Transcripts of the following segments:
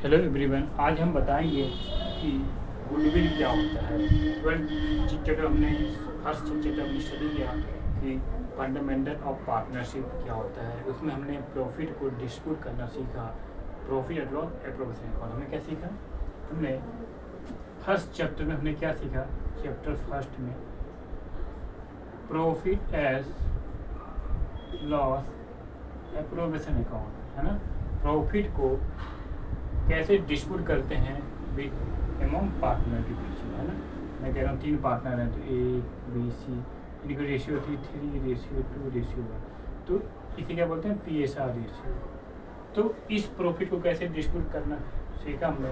Hello everyone, आज हम बताएंगे कि गुडविल क्या होता है। 12th चैप्टर हमने फर्स्ट चैप्टर में स्टडी किया कि फंडामेंटल ऑफ पार्टनरशिप क्या होता है। उसमें हमने प्रॉफिट को डिस्ट्रीब्यूट करना सीखा, profit and loss appropriation account. हमने क्या सीखा? हमने फर्स्ट चैप्टर में हमने क्या सीखा? चैप्टर फर्स्ट में प्रॉफिट एज लॉस एप्रोप्रिएशन अकाउंट, है ना। प्रॉफिट को कैसे डिस्ट्रीब्यूट करते हैं अमॉन्ग पार्टनर के बीच में, है ना। मैं कह रहा हूँ 3 पार्टनर हैं, तो ए बी सी, इनकी रेशियो थी 3:2:1। तो इसे क्या बोलते हैं? PSR ratio. तो इस प्रॉफिट को कैसे डिस्ट्रीब्यूट करना सीखा हमने।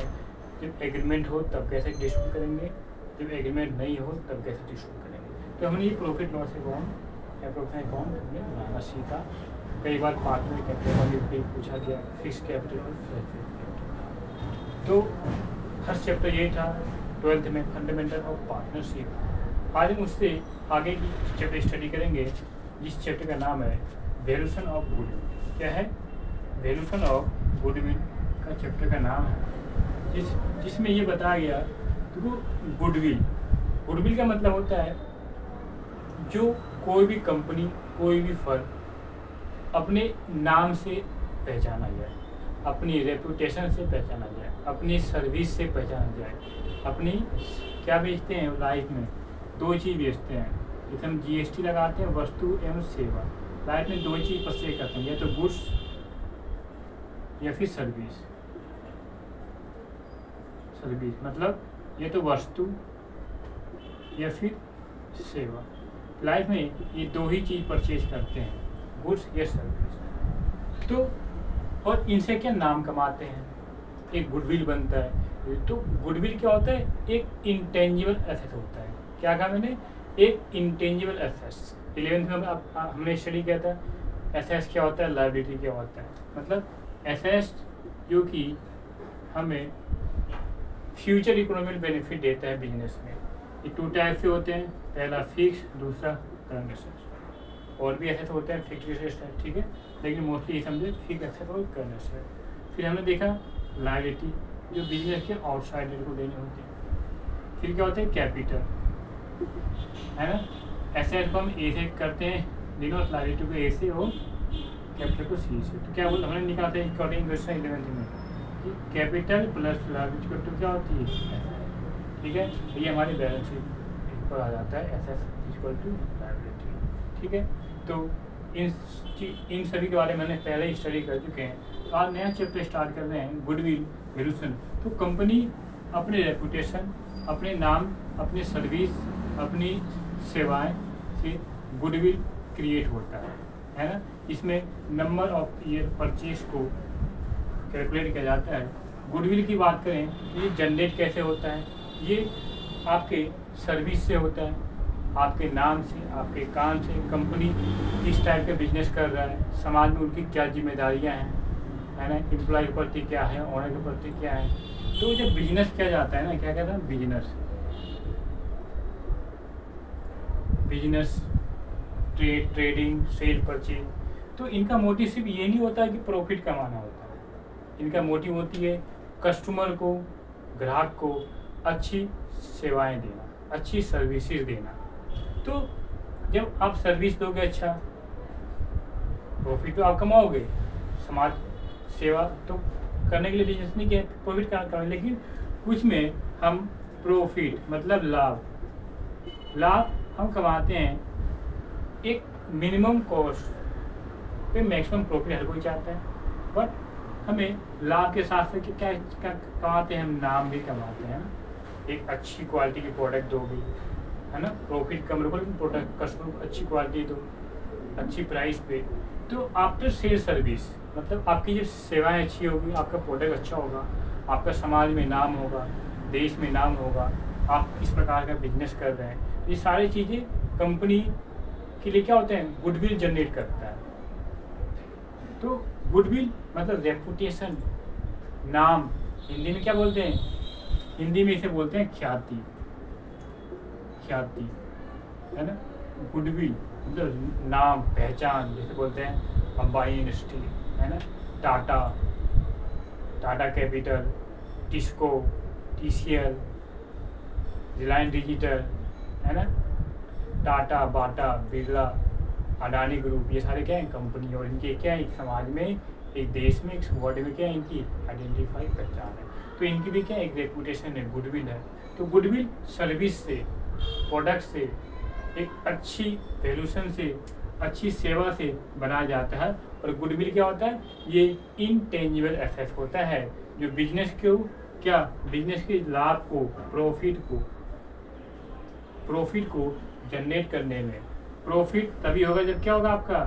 जब एग्रीमेंट हो तब कैसे डिस्ट्रीब्यूट करेंगे, जब एग्रीमेंट नहीं हो तब कैसे डिस्ट्रीब्यूट करेंगे। तो हमने ये profit loss account appropriation account हमने बनाना सीखा। कई बार पार्टनर कैपिटल पे पूछा गया, फिक्स कैपिटल और फ्लैट कैपिटल। तो फर्स्ट चैप्टर यही था 12th में, फंडामेंटल ऑफ पार्टनरशिप। आज हम उससे आगे की चैप्टर स्टडी करेंगे, जिस चैप्टर का नाम है वैल्यूएशन ऑफ गुडविल। क्या है? वैल्यूएशन ऑफ गुडविल का चैप्टर का नाम है, जिसमें ये बताया गया। देखो, गुडविल का मतलब होता है जो कोई भी कंपनी, कोई भी फर्म अपने नाम से पहचाना जाए, अपनी रेपुटेशन से पहचाना जाए, अपनी सर्विस से पहचाना जाए। अपनी क्या बेचते हैं लाइफ में? 2 चीज़ बेचते हैं। जैसे हम GST लगाते हैं, वस्तु एवं सेवा। लाइफ में 2 चीज़ परचेज करते हैं, या तो गुड्स या फिर सर्विस। मतलब ये तो वस्तु या फिर सेवा। लाइफ में ये 2 ही चीज़ परचेज करते हैं, गुड्स या सर्विस। तो और इनसे क्या नाम कमाते हैं, एक गुडविल बनता है। तो गुडविल क्या होता है? एक इंटेंजिबल एसेट होता है। क्या कहा मैंने? एक इंटेंजिबल एसेट। 11th में हमने स्टडी किया था एसेट क्या होता है, लायबिलिटी क्या होता है। मतलब एसेट जो कि हमें फ्यूचर इकोनॉमिक बेनिफिट देता है बिजनेस में। ये 2 टाइप से होते हैं, पहला फिक्स, दूसरा करंट एसेट। और भी एसेट होते हैं फिक्स एसेट, ठीक है, लेकिन मोस्टली ये समझे फिक्स एसेट और करंट एसेट। फिर हमने देखा लायबिलिटी, जो बिजनेस के आउटसाइडर को देनी होती है। फिर क्या होता है? कैपिटल, है ना। एसेट को हम ए से करते हैं, लेकिन लायबिलिटी को ए से और कैपिटल को सी से। तो क्या बोल हमने निकाला था अकॉर्डिंग क्वेश्चन 11th में कि कैपिटल प्लस लायबिलिटी तो क्या होती है? ठीक है, ये हमारी बैलेंस शीट पर आ जाता है, एसेट इक्वल टू लायबिलिटी। ठीक है, तो इन सभी के बारे में मैंने पहले ही स्टडी कर चुके हैं। तो आज नया चैप्टर स्टार्ट कर रहे हैं, गुडविल वैल्यूएशन। तो कंपनी अपने रेपुटेशन, अपने नाम, अपने सर्विस, अपनी सेवाएं से गुडविल क्रिएट होता है ना। इसमें नंबर ऑफ ईयर परचेज को कैलकुलेट किया जाता है। गुडविल की बात करें तो ये जनरेट कैसे होता है? ये आपके सर्विस से होता है, आपके नाम से, आपके काम से। कंपनी किस टाइप का बिजनेस कर रहा है, समाज में उनकी क्या जिम्मेदारियां हैं, है ना। एम्प्लॉय के प्रति क्या है, ओनर के प्रति क्या है। तो जब बिजनेस किया जाता है ना, क्या कहता है? Business trading, sale, purchase. तो इनका मोटिव सिर्फ ये नहीं होता है कि प्रॉफिट कमाना होता है। इनका मोटिव होती है कस्टमर को, ग्राहक को अच्छी सेवाएं देना, अच्छी सर्विसेज देना। तो जब आप सर्विस दोगे, अच्छा प्रॉफिट तो आप कमाओगे। समाज सेवा तो करने के लिए बिजनेस नहीं किया, प्रॉफिट कमाएं, लेकिन कुछ में हम प्रॉफिट मतलब लाभ हम कमाते हैं। एक मिनिमम कॉस्ट पे मैक्सिमम प्रॉफिट हर कोई चाहता है, बट हमें लाभ के साथ से क्या कमाते हैं? हम नाम भी कमाते हैं। एक अच्छी क्वालिटी की प्रोडक्ट दोगे, है ना। प्रॉफिट कम रखो, लेकिन प्रोडक्ट कस्टमर को अच्छी क्वालिटी दो, अच्छी प्राइस पे। तो आफ्टर सेल सर्विस मतलब आपकी जब सेवाएं अच्छी होगी, आपका प्रोडक्ट अच्छा होगा, आपका समाज में नाम होगा, देश में नाम होगा, आप इस प्रकार का बिजनेस कर रहे हैं। ये सारी चीज़ें कंपनी के लिए क्या होते हैं? गुडविल जनरेट करता है। तो गुडविल मतलब रेपुटेशन, नाम। हिंदी में क्या बोलते हैं? हिंदी में इसे बोलते हैं ख्याति, है ना। गुडविल मतलब नाम, पहचान। जैसे बोलते हैं अंबानी इंडस्ट्री, है ना, Tata, Tata capital, TISCO, TCL, Reliance digital, है ना, टाटा, बाटा, बिरला, अडानी ग्रुप, ये सारे क्या हैं कंपनी, और इनके क्या है एक समाज में, एक देश में, एक वर्ल्ड में क्या है इनकी आइडेंटिफाई पहचान है। तो इनकी भी क्या एक रेपुटेशन है, गुडविल है। तो गुडविल सर्विस से, प्रोडक्ट से, एक अच्छी वैल्यूशन से, अच्छी सेवा से बनाया जाता है। और गुडविल क्या होता है, ये इनटेंजिबल एसेट होता है जो बिजनेस को क्या, बिजनेस के लाभ को, प्रॉफिट को जनरेट करने में, प्रॉफिट तभी होगा जब क्या होगा आपका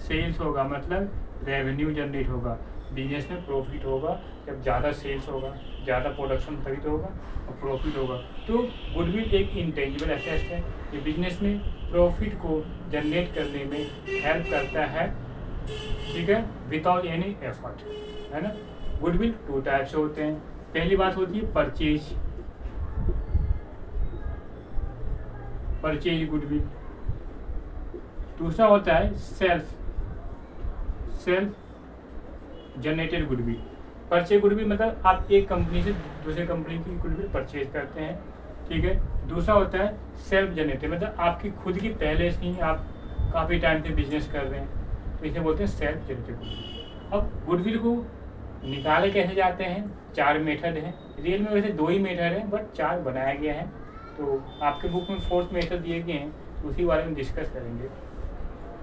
सेल्स होगा, मतलब रेवेन्यू जनरेट होगा। बिजनेस में प्रॉफिट होगा जब ज़्यादा सेल्स होगा, ज़्यादा प्रोडक्शन खरीद होगा और प्रॉफिट होगा। तो गुडविल एक इंटेंजिबल एसेट है, ये बिजनेस में प्रॉफिट को जनरेट करने में हेल्प करता है, ठीक है, विदाउट एनी एफर्ट, है ना। गुडविल 2 टाइप से होते हैं। पहली बात होती है परचेज गुडविल। दूसरा होता है self generated goodwill. Purchase goodwill मतलब आप एक कंपनी से दूसरे कंपनी की गुडविल परचेज करते हैं, ठीक है। दूसरा होता है सेल्फ जनरेटेड, मतलब आपकी खुद की पहले से ही आप काफ़ी टाइम से बिजनेस कर रहे हैं, तो इसे बोलते हैं सेल्फ जनरेटेड गुडविल। अब गुडविल को निकाले कैसे जाते हैं, 4 मेथड हैं। रियल में वैसे 2 ही मेथड हैं, बट 4 बनाया गया है। तो आपके बुक में 4th मेथड दिए गए हैं, तो उसी बारे में डिस्कस करेंगे।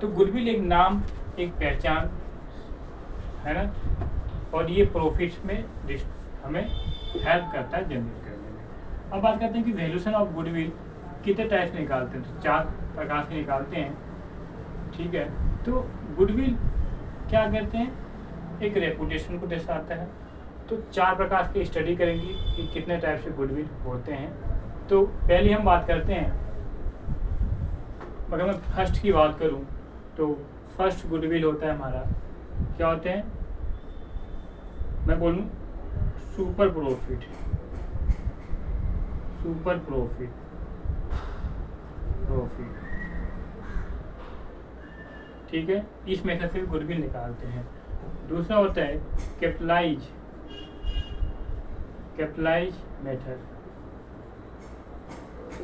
तो गुडविल एक नाम, एक पहचान है ना, और ये प्रॉफिट्स में हमें हेल्प करता है जनरेट करने में। अब बात करते हैं कि वैल्यूशन ऑफ गुडविल कितने टाइप से निकालते हैं। तो 4 प्रकार से निकालते हैं, ठीक है। तो गुडविल क्या करते हैं, एक रेपुटेशन को दर्शाता है। तो 4 प्रकार की स्टडी करेंगे कि कितने टाइप से गुडविल होते हैं। तो पहले हम बात करते हैं, अगर मैं फर्स्ट की बात करूं तो फर्स्ट गुडविल होता है हमारा, क्या होते हैं, मैं बोलूं सुपर प्रॉफिट, ठीक है। इस मेथड से गुडविल निकालते हैं। दूसरा होता है कैपिटलाइज मेथड।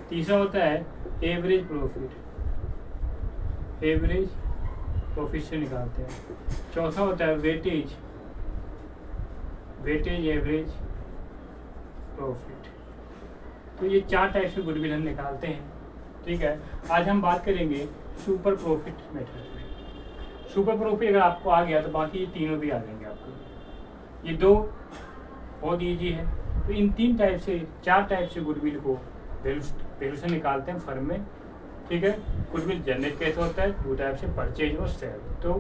तीसरा होता है एवरेज प्रॉफिट से निकालते हैं। चौथा होता है वेटेज एवरेज प्रॉफिट। तो ये 4 टाइप से गुडविल हम निकालते हैं, ठीक है। आज हम बात करेंगे सुपर प्रॉफिट मेथड में। सुपर प्रॉफिट अगर आपको आ गया तो बाकी ये तीनों भी आ जाएंगे आपको। ये 2 बहुत ईजी है। तो इन 4 टाइप से गुडविल को वैल्यू से निकालते हैं फर्म में, ठीक है। गुडविल जनरेट कैसे होता है, 2 टाइप से, परचेज और सेल। तो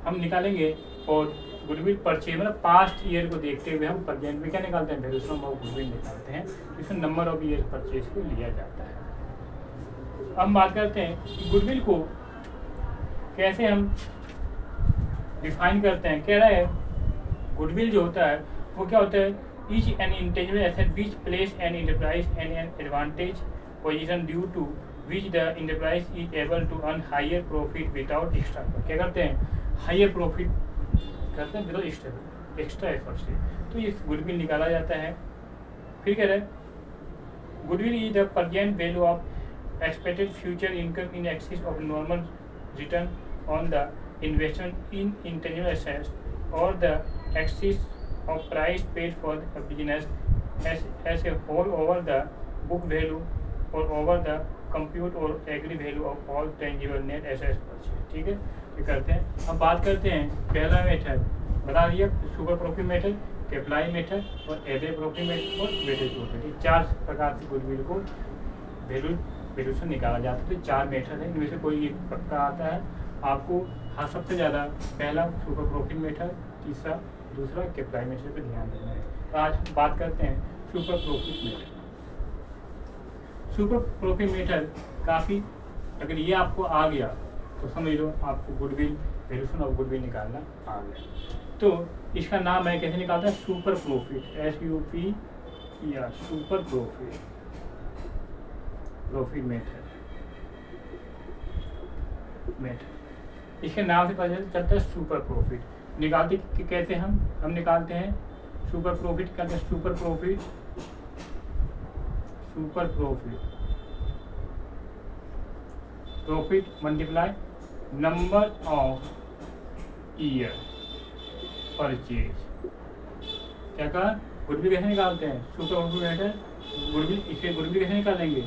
हम निकालेंगे, और गुडविल परचेज मतलब पास्ट ईयर को देखते हुए हम प्रेजेंट में क्या निकालते हैं, वैल्यूशन ऑफ गुडविल निकालते हैं, जिसमें नंबर ऑफ ईयर परचेज को लिया जाता है। अब हम बात करते हैं कि गुडविल को कैसे हम डिफाइन करते हैं। कह रहा है गुडविल जो होता है वो क्या होता है, each an intangible asset which place an enterprise an advantage position due to which the enterprise is able to earn higher profit without extra. क्या करते हैं, हायर प्रॉफिट करते हैं विदाउट एक्स्ट्रा एफर्ट से। तो ये गुडविल निकाला जाता है। फिर कह रहे हैं goodwill is the present value of expected future income in excess of normal return on the investment in intangible assets or the excess of price paid for the business as a whole over the book value or over the compute or agree value of all tangible net assets purchased। ठीक है, ये करते हैं। अब बात करते हैं पहला मेथड बता दिया, super profit method, capitalize method और एवरेज प्रॉफिट मेथड और वेटेज प्रॉफिट। 4 प्रकार से गुडविल को वैल्यू से निकाला जाता है। तो 4 मेथड है, इनमें से कोई एक पक्का आता है आपको। हाँ, सबसे ज़्यादा पहला सुपर प्रॉफिट मेथड, तीसरा, दूसरा कैपिटलाइज मेथड पर ध्यान देना है। तो आज बात करते हैं super profit method. Super profit method काफ़ी, अगर ये आपको आ गया तो समझ लो आपको गुडविल, वैल्यूशन ऑफ गुडविल निकालना आ गया। तो इसका नाम है, कैसे निकालता है, सुपर प्रॉफिट, SUP या सुपर प्रॉफिट मेथड। इसके नाम से पता चलता है सुपर प्रॉफिट। निकालते कैसे हम निकालते हैं सुपर प्रॉफिट करते हैं, super profit multiply number of year purchase. क्या कहा, गुडविल कैसे निकालते हैं, सुपर प्रॉफिट गुडविल, इसे गुडविल कैसे निकालेंगे,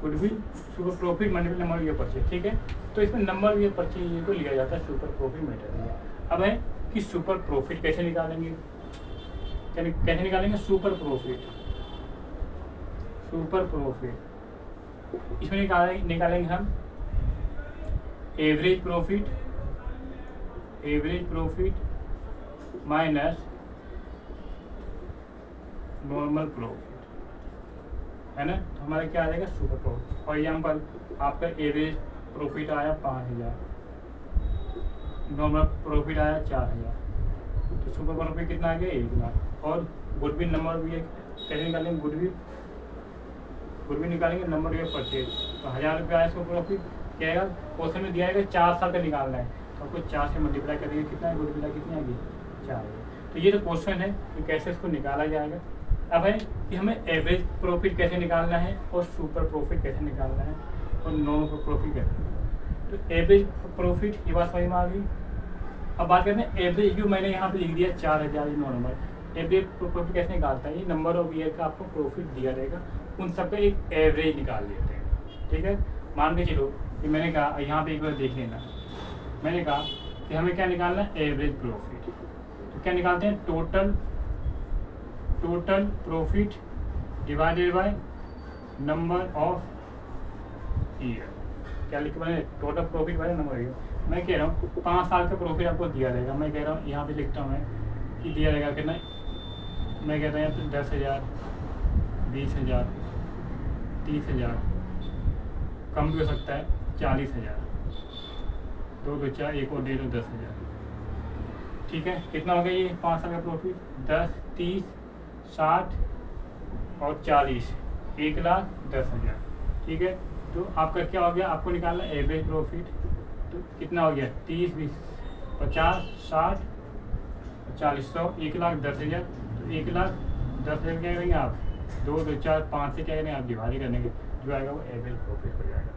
goodwill super profit multiply number of year purchase. ठीक है, तो इसमें नंबर ऑफ ईयर परचेज को लिया जाता है सुपर प्रॉफिट मेथड। अब है कि सुपर प्रॉफिट कैसे निकालेंगे, कैसे निकालेंगे सुपर प्रॉफिट इसमें निकालेंगे हम average profit minus normal profit, है ना। तो हमारा क्या आ जाएगा सुपर प्रॉफिट। फॉर एग्जाम्पल आपका एवरेज प्रॉफिट आया 5000, नॉर्मल प्रॉफिट आया 4000, तो सुपर प्रॉफिट कितना आ गया 1 लाख। और गुडविल नंबर भी कैसे निकालेंगे, गुडविल निकालेंगे नंबर ऑफ परचेज। तो 1000 रुपये आया सुपर प्रॉफिट, क्या आएगा क्वेश्चन में दिया है 4 साल का निकालना है, तो आपको 4 से मल्टीप्लाई करेंगे, कितना है गुडविल कितनी आएगी 4। तो ये तो क्वेश्चन है कि कैसे इसको निकाला जाएगा। अब है कि हमें एवरेज प्रॉफिट कैसे निकालना है और सुपर प्रॉफिट कैसे निकालना है और नॉर्मल प्रॉफिट कैसे। तो एवरेज प्रॉफिट ये बात समझ में आ गई। अब बात करते हैं एवरेज, जो मैंने यहाँ पे लिख दिया 4000 नॉर्मल। एवरेज प्रॉफिट कैसे निकालता है, ये नंबर ऑफ ईयर का आपको प्रॉफिट दिया रहेगा, उन सबका एक एवरेज निकाल लेते हैं। ठीक है, मान के चलो कि मैंने कहा, यहाँ पे एक बार देख लेना, मैंने कहा कि हमें क्या निकालना है एवरेज प्रॉफिट। तो क्या निकालते हैं, total profit divided by number of year. क्या लिख मैंने, total profit by number of year. मैं कह रहा हूँ 5 साल का प्रॉफिट आपको दिया रहेगा। मैं कह रहा हूँ यहाँ पे लिखता हूँ मैं कि दिया रहेगा कितना, मैं कहता हूँ यहाँ पे 10,000, 20,000, 30,000, कम भी हो सकता है 40,000, 2 2 4 1 और 1.5 10,000। ठीक है, कितना हो गया ये 5 साल का प्रॉफिट, 10, 30, 60 और 40, 1,10,000। ठीक है, तो आपका क्या हो गया, आपको निकालना एवरेज प्रॉफिट। तो कितना हो गया 30, 20, 50, 60, 40, 100, 1,10,000। तो 1,10,000 क्या करेंगे आप, 2 2 4 5 से क्या करेंगे आप डिवाइड करने के, जो आएगा वो एवरेज प्रॉफिट हो जाएगा।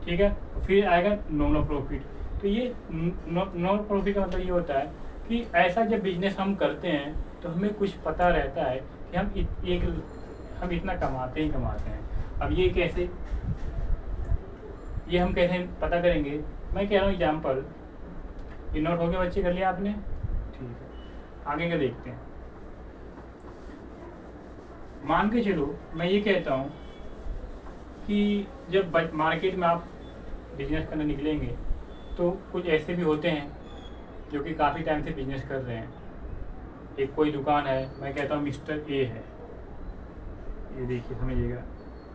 ठीक है, फिर आएगा नॉर्मल प्रॉफिट। तो ये नॉर्मल प्रॉफिट का मतलब ये होता है कि ऐसा जब बिजनेस हम करते हैं तो हमें कुछ पता रहता है कि हम इतना कमाते ही कमाते हैं। अब ये कैसे, ये हम कैसे पता करेंगे, मैं कह रहा हूँ एग्जाम्पल, ये नोट हो गया बच्चे, कर लिया आपने। ठीक है, आगे का देखते हैं। मान के चलो मैं ये कहता हूँ कि जब मार्केट में आप बिजनेस करने निकलेंगे तो कुछ ऐसे भी होते हैं जो कि काफ़ी टाइम से बिजनेस कर रहे हैं। एक कोई दुकान है, मैं कहता हूँ मिस्टर ए है, ये देखिए समझिएगा,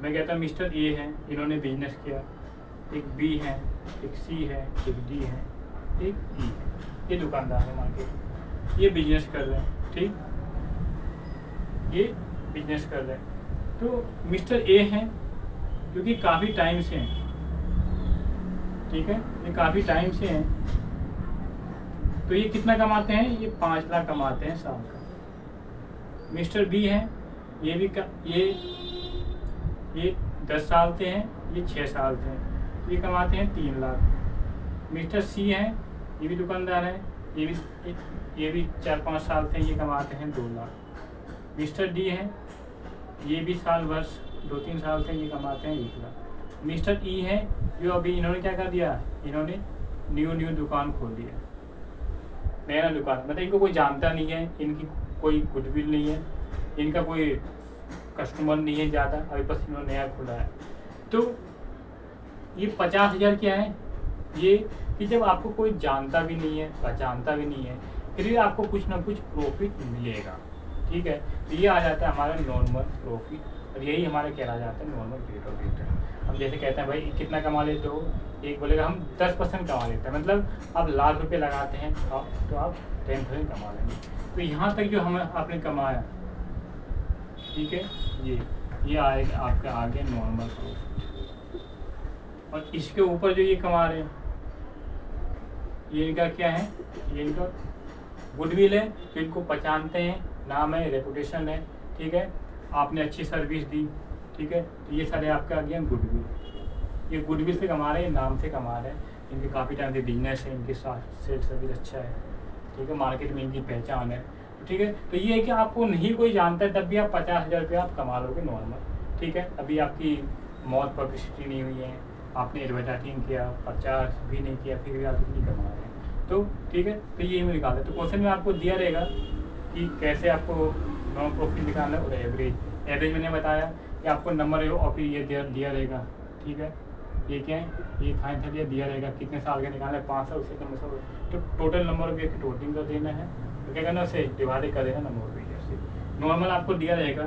मैं कहता हूँ मिस्टर ए है, इन्होंने बिजनेस किया, एक बी है, एक सी है, एक डी है, एक ई है। ये दुकानदार है मार्केट, ये बिजनेस कर रहे हैं। ठीक, ये बिजनेस कर रहे हैं। तो मिस्टर ए हैं क्योंकि काफ़ी टाइम से हैं, ठीक है, ये काफ़ी टाइम से हैं, तो ये कितना कमाते हैं, ये 5 लाख कमाते हैं साल का। मिस्टर बी हैं, ये भी ये 10 साल से हैं, ये 6 साल से हैं, तो ये कमाते हैं 3 लाख। मिस्टर सी हैं, ये भी दुकानदार हैं, ये भी 4-5 साल से, ये कमाते हैं 2 लाख। मिस्टर डी हैं, ये भी साल वर्ष 2-3 साल से, ये कमाते हैं 1 लाख। मिस्टर ई है, जो अभी इन्होंने क्या कर दिया, इन्होंने न्यू दुकान खोल दिया, नया दुकान, मतलब इनको कोई जानता नहीं है, इनकी कोई गुडविल नहीं है, इनका कोई कस्टमर नहीं है ज़्यादा, अभी बस इन्होंने नया खोला है। तो ये 50,000 क्या है, ये कि जब आपको कोई जानता भी नहीं है, पहचानता भी नहीं है, फिर आपको कुछ ना कुछ प्रॉफिट मिलेगा। ठीक है, तो ये आ जाता है हमारा नॉर्मल प्रॉफिट, और यही हमारा कहला जाता है नॉर्मल रेट ऑफ रिटर्न। हम जैसे कहते हैं भाई कितना कमा लेते हो, एक बोलेगा हम 10% कमा लेते हैं, मतलब आप लाख रुपए लगाते हैं तो आप 10% कमा लेंगे। तो यहाँ तक जो हमें आपने कमाया, ठीक है, ये आएगा आपका आगे नॉर्मल प्रॉफिट। और इसके ऊपर जो ये कमा रहे हैं, ये इनका क्या है, ये इनका गुडविल है तो इनको पहचानते हैं, नाम है, रेपुटेशन है, ठीक है, आपने अच्छी सर्विस दी, ठीक है, तो ये सारे आपका आ गया गुडविल। ये गुडविल से कमा रहे हैं, नाम से कमा रहे हैं, इनके काफ़ी टाइम से बिजनेस है, इनके साथ सेल सर्विस अच्छा है, ठीक है, मार्केट में इनकी पहचान है, ठीक है। तो ये है कि आपको नहीं कोई जानता है तब भी आप 50,000 रुपये आप कमा लोगे नॉर्मल, ठीक है। अभी आपकी मौत पब्लिसिटी नहीं हुई है, आपने एडवर्टाइजिंग किया, प्रचार भी नहीं किया, फिर भी आप इतनी कमा रहे हैं, तो ठीक है। तो ये मैं निकालता है, तो क्वेश्चन में आपको दिया रहेगा कि कैसे आपको नॉन प्रॉफिट निकालना है और एवरेज मैंने बताया कि आपको नंबर ऑफ ये दिया रहेगा, ठीक है। ये क्या है, ये फाइनल ये दिया रहेगा कितने साल का निकालना है, 5 साल, 6 साल, तो टोटल नंबर ऑफ ईयर की टोटलिंग कर देना है, तो क्या करना है उसे डिवाइड कर देना नंबर ऑफ ईयर से। नॉर्मल आपको दिया रहेगा,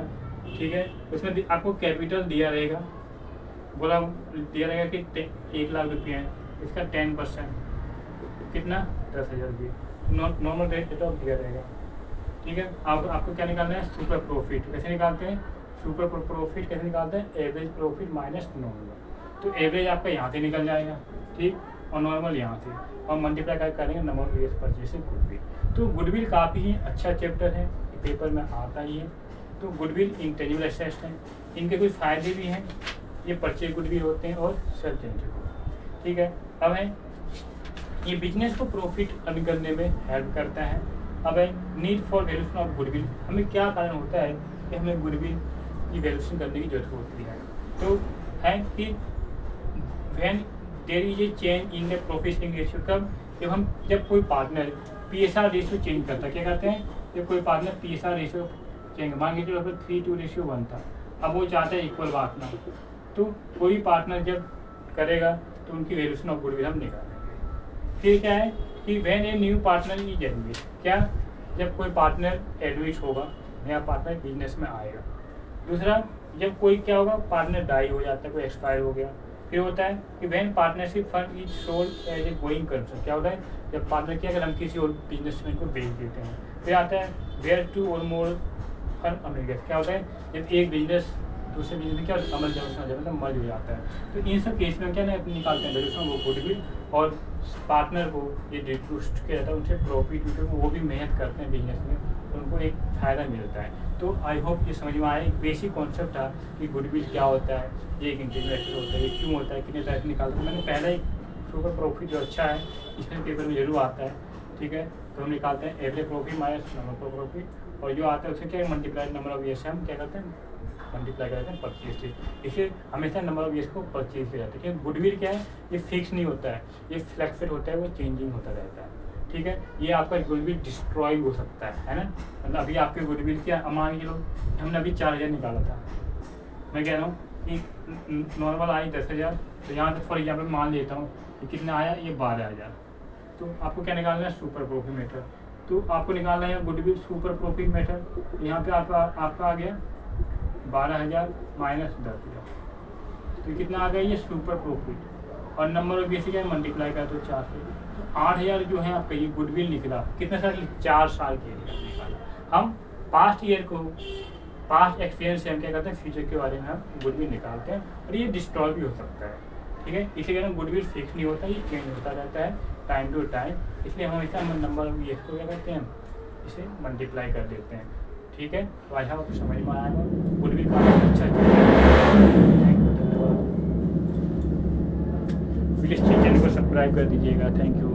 ठीक है, उसमें आपको कैपिटल दिया रहेगा, बोला दिया रहेगा कि 1 लाख रुपये है, इसका 10% कितना 10,000 रुपये नॉर्मल रेट ऑफ दिया रहेगा, ठीक है। आपको क्या निकालना है, सुपर प्रॉफिट। कैसे निकालते हैं सुपर प्रॉफिट, कैसे निकालते हैं, एवरेज प्रॉफिट माइनस नॉर्मल। तो एवरेज आपका यहाँ से निकल जाएगा, ठीक, और नॉर्मल यहाँ से, और मल्टीप्लाई करेंगे नंबर ऑफ ईयर्स परचेज से गुडविल। तो गुडविल काफ़ी ही अच्छा चैप्टर है, पेपर में आता ही है। तो गुडविल इंटेंजिबल एसेट्स हैं, इनके कुछ फ़ायदे भी हैं, ये परचेज गुडविल होते हैं और सेल्फ जनरेटेड, ठीक है। अब है ये बिजनेस को प्रॉफिट अर्न करने में हेल्प करता है। अब है need for valuation of goodwill, हमें क्या कारण होता है कि हमें गुडविल की वैल्यूएशन करने की जरूरत होती है। तो है कि when there is a change in the profit ratio, कब, जब कोई पार्टनर PSR रेशियो चेंज करता है, क्या कहते हैं, जब कोई पार्टनर PSR रेशियो चेंज, मान के चलो 3:1 था, अब वो चाहता है इक्वल बांटना, तो कोई पार्टनर जब करेगा तो उनकी वैल्यूएशन ऑफ गुडविल हम निकालेंगे। फिर क्या है कि when a new partner is admit, क्या, जब कोई पार्टनर एडमिट होगा, नया पार्टनर बिजनेस में आएगा। दूसरा, जब कोई क्या होगा, पार्टनर डाई हो जाता है, कोई एक्सपायर हो गया। फिर होता है कि when partnership firm is sold as a going concern, क्या होता है, जब पार्टनर क्या, अगर हम किसी और बिजनेसमैन को बेच देते हैं। फिर आता है वेयर टू और मोर फर्म अमेरिका, क्या होता है, जब एक बिजनेस दूसरे बिजनेस में क्या अमल मतलब मर्ज हो जाता है। तो इन सब केस में क्या ना निकालते हैं वैल्यूएशन वो गुडविल, और पार्टनर को ये डिस्ट्रीब्यूट किया जाता है, उनसे प्रॉफिट वो भी मेहनत करते हैं बिजनेस में, उनको एक फ़ायदा मिलता है। तो आई होप ये समझ में आया, एक बेसिक कॉन्सेप्ट था कि गुडविल क्या होता है, ये एक इंटेंजिबल एसेट होता है, ये क्यों होता है, कितने टाइप से निकालते हैं। मैंने पहले ही सुपर प्रॉफिट जो अच्छा है इसमें पेपर में जरूर आता है, ठीक है। तो हम निकालते हैं average profit minus number of profit, और जो आता है उसे क्या मल्टीप्लाई नंबर ऑफ ईयर्स से हम क्या करते हैं मल्टीप्लाई करते हैं परचेज से। इसलिए हमेशा नंबर ऑफ ईयर्स को परचेज किया जाता है, क्योंकि गुडविल क्या है, ये फिक्स नहीं होता है, ये फ्लैक्चुएट होता है, वो चेंजिंग होता रहता है, ठीक है। ये आपका गुडविल डिस्ट्रॉय हो सकता है ना, मतलब अभी आपके गुडविल क्या, मान के लोग हमने अभी 4,000 निकाला था, मैं कह रहा हूँ कि नॉर्मल आई 10,000, तो यहाँ से फॉर एग्जाम्पल मान लेता हूँ कि कितना आया, ये 12,000। तो आपको क्या निकालना है, सुपर प्रॉफिट मेथड। तो आपको निकालना है गुडविल सुपर प्रॉफिट मेथड, यहाँ पे आपका आ गया 12,000 माइनस 10,000, तो कितना आ गया, ये सुपर प्रॉफिट, और नंबर ऑफ बेसिक है मल्टीप्लाई कर तो 4 से, तो 8,000 जो है आपका ये गुडविल निकला। कितने साल, 4 साल के लिए निकाला। हम पास्ट ईयर को, पास्ट एक्सपीरियंस से हम क्या करते हैं, फ्यूचर के बारे में हम गुडविल निकालते हैं, और ये डिस्ट्रॉय भी हो सकता है, ठीक है। इसलिए कहते हैं गुडविल फिक्स नहीं होता, ये चेंज होता रहता है टाइम टू टाइम, इसलिए हम हमेशा नंबर ऑफ ईयर्स को क्या करते हैं, इसे मल्टीप्लाई कर देते हैं, ठीक है। तो आज आपको समझ में आएगा गुडविल का अच्छा प्लीज़ चैनल को सब्सक्राइब कर दीजिएगा। Thank you.